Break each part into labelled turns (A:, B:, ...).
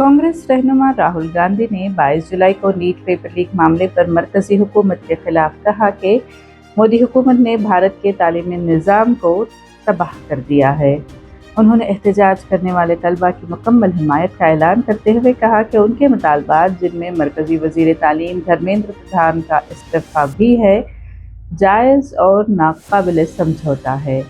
A: کانگریس رہنما راہل گاندھی نے 22 جولائی کو نیٹ پیپر لیک معاملے پر مرکزی حکومت کے خلاف کہا کہ مودی حکومت نے بھارت کے تعلیمی نظام کو تباہ کر دیا ہے۔ انہوں نے احتجاج کرنے والے طلبہ کی مکمل حمایت کا اعلان کرتے ہوئے کہا کہ ان کے مطالبات، جن میں مرکزی وزیر تعلیم دھرمیندر پردھان کا استعفے بھی ہے، جائز اور ناقابل سمجھوتہ ہے۔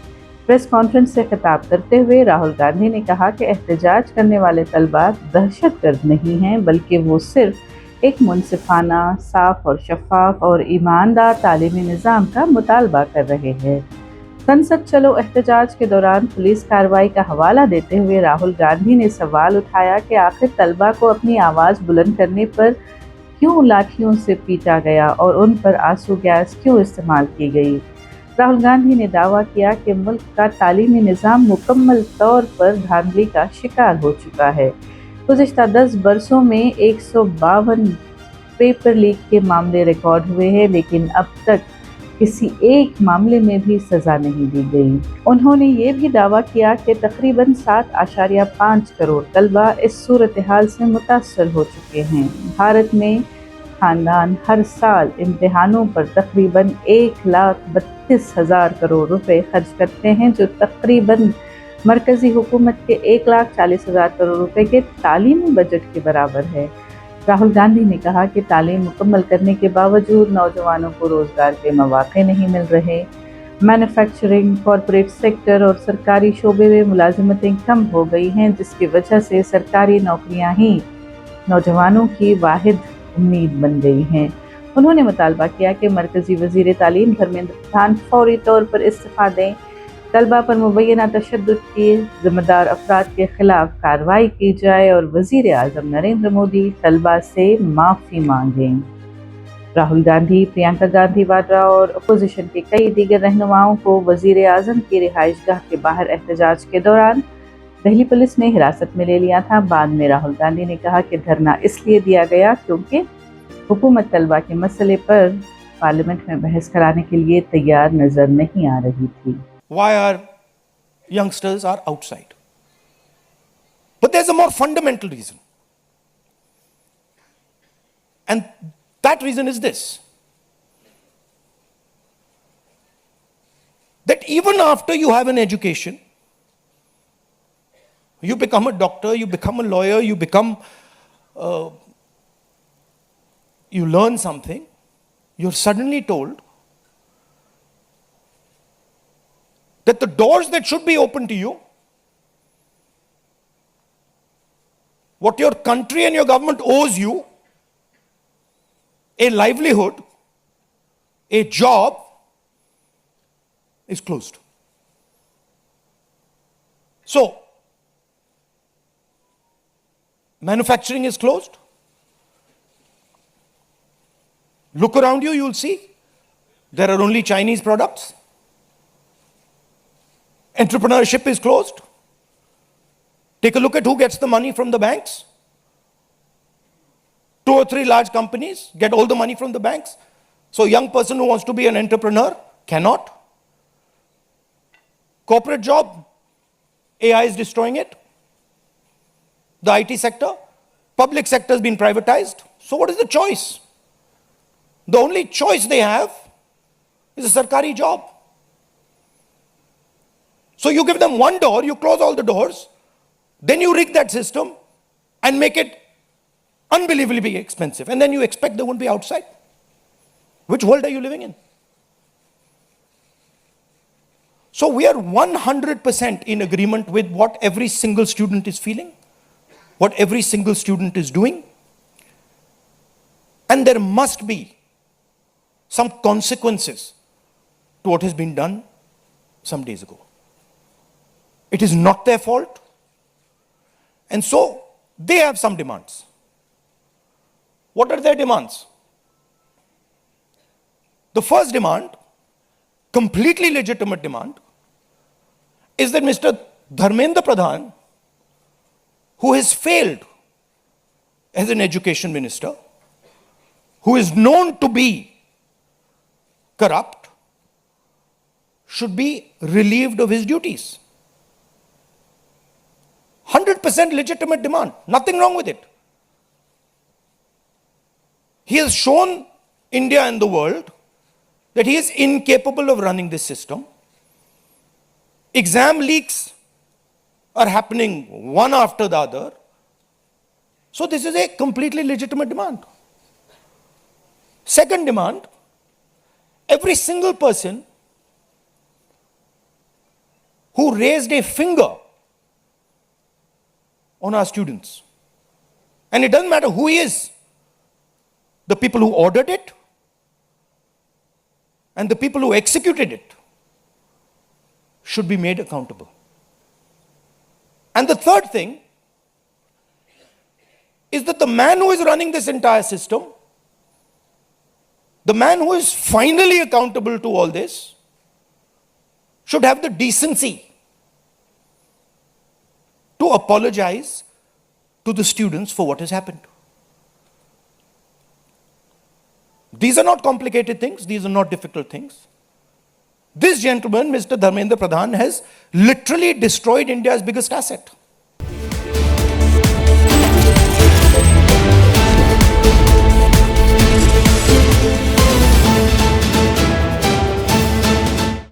A: پریس کانفرنس سے خطاب کرتے ہوئے راہل گاندھی نے کہا کہ احتجاج کرنے والے طلبہ دہشت گرد نہیں ہیں، بلکہ وہ صرف ایک منصفانہ، صاف اور شفاف اور ایماندار تعلیمی نظام کا مطالبہ کر رہے ہیں۔ سنسد چلو احتجاج کے دوران پولیس کارروائی کا حوالہ دیتے ہوئے راہل گاندھی نے سوال اٹھایا کہ آخر طلبہ کو اپنی آواز بلند کرنے پر کیوں لاٹھیوں سے پیٹا گیا اور ان پر آنسو گیس کیوں استعمال کی گئی۔ راہل گاندھی نے دعویٰ کیا کہ ملک کا تعلیمی نظام مکمل طور پر دھاندلی کا شکار ہو چکا ہے۔ گزشتہ 10 برسوں میں 152 پیپر لیک کے معاملے ریکارڈ ہوئے ہیں، لیکن اب تک کسی ایک معاملے میں بھی سزا نہیں دی گئی۔ انہوں نے یہ بھی دعویٰ کیا کہ تقریباً 7.5 کروڑ طلبہ اس صورتحال سے متاثر ہو چکے ہیں۔ بھارت میں خاندان ہر سال امتحانوں پر تقریباً 1,32,000 کروڑ روپے خرچ کرتے ہیں، جو تقریباً مرکزی حکومت کے 1,40,000 کروڑ روپے کے تعلیمی بجٹ کے برابر ہے۔ راہل گاندھی نے کہا کہ تعلیم مکمل کرنے کے باوجود نوجوانوں کو روزگار کے مواقع نہیں مل رہے۔ مینوفیکچرنگ، کارپوریٹ سیکٹر اور سرکاری شعبے میں ملازمتیں کم ہو گئی ہیں، جس کی وجہ سے سرکاری نوکریاں ہی نوجوانوں کی واحد امید بن گئی ہیں۔ انہوں نے مطالبہ کیا کہ مرکزی وزیر تعلیم دھرمیندر پردھان فوری طور پر استعفیٰ دیں، طلبہ پر مبینہ تشدد کے ذمہ دار افراد کے خلاف کارروائی کی جائے اور وزیر اعظم نریندر مودی طلبہ سے معافی مانگیں۔ راہل گاندھی، پرینکا گاندھی واڈرا اور اپوزیشن کے کئی دیگر رہنماؤں کو وزیر اعظم کی رہائش گاہ کے باہر احتجاج کے دوران دہلی پولیس نے حراست میں لے لیا تھا۔ بعد میں راہل گاندھی نے کہا کہ دھرنا اس لیے دیا گیا کیونکہ حکومت طلبہ کے مسئلے پر پارلیمنٹ میں بحث کرانے کے لیے تیار نظر نہیں آ رہی تھی۔
B: Why our youngsters are outside. But there's a more fundamental reason. And that reason is this: that even after you have an education, you become a doctor, you become a lawyer, you learn something, you're suddenly told that the doors that should be open to you, what your country and your government owes you, a livelihood, a job, is closed. So, manufacturing is closed. Look around you, you'll see there are only Chinese products. Entrepreneurship is closed. Take a look at who gets the money from the banks. 2 or 3 large companies get all the money from the banks. So a young person who wants to be an entrepreneur cannot. Corporate job, AI is destroying it. The IT sector, public sector has been privatized. So what is the choice? The only choice they have is a sarkari job. So you give them one door, you close all the doors, then you rig that system and make it unbelievably expensive, and then you expect they won't be outside. Which world are you living in? So we are 100% in agreement with what every single student is feeling, what every single student is doing, and there must be some consequences to what has been done some days ago. It is not their fault. And so they have some demands. What are their demands? The first demand, completely legitimate demand, is that Mr. Dharmendra Pradhan, who has failed as an education minister, who is known to be corrupt, should be relieved of his duties. 100% legitimate demand. Nothing wrong with it. He has shown India and the world that he is incapable of running this system. Exam leaks are happening one after the other. So this is a completely legitimate demand. Second demand, every single person who raised a finger on our students, and it doesn't matter who he is, the people who ordered it and the people who executed it should be made accountable. And the third thing is that the man who is running this entire system, the man who is finally accountable to all this, should have the decency to apologize to the students for what has happened. These are not complicated things. These are not difficult things. This gentleman, Mr. Dharmendra Pradhan, has literally destroyed India's biggest asset.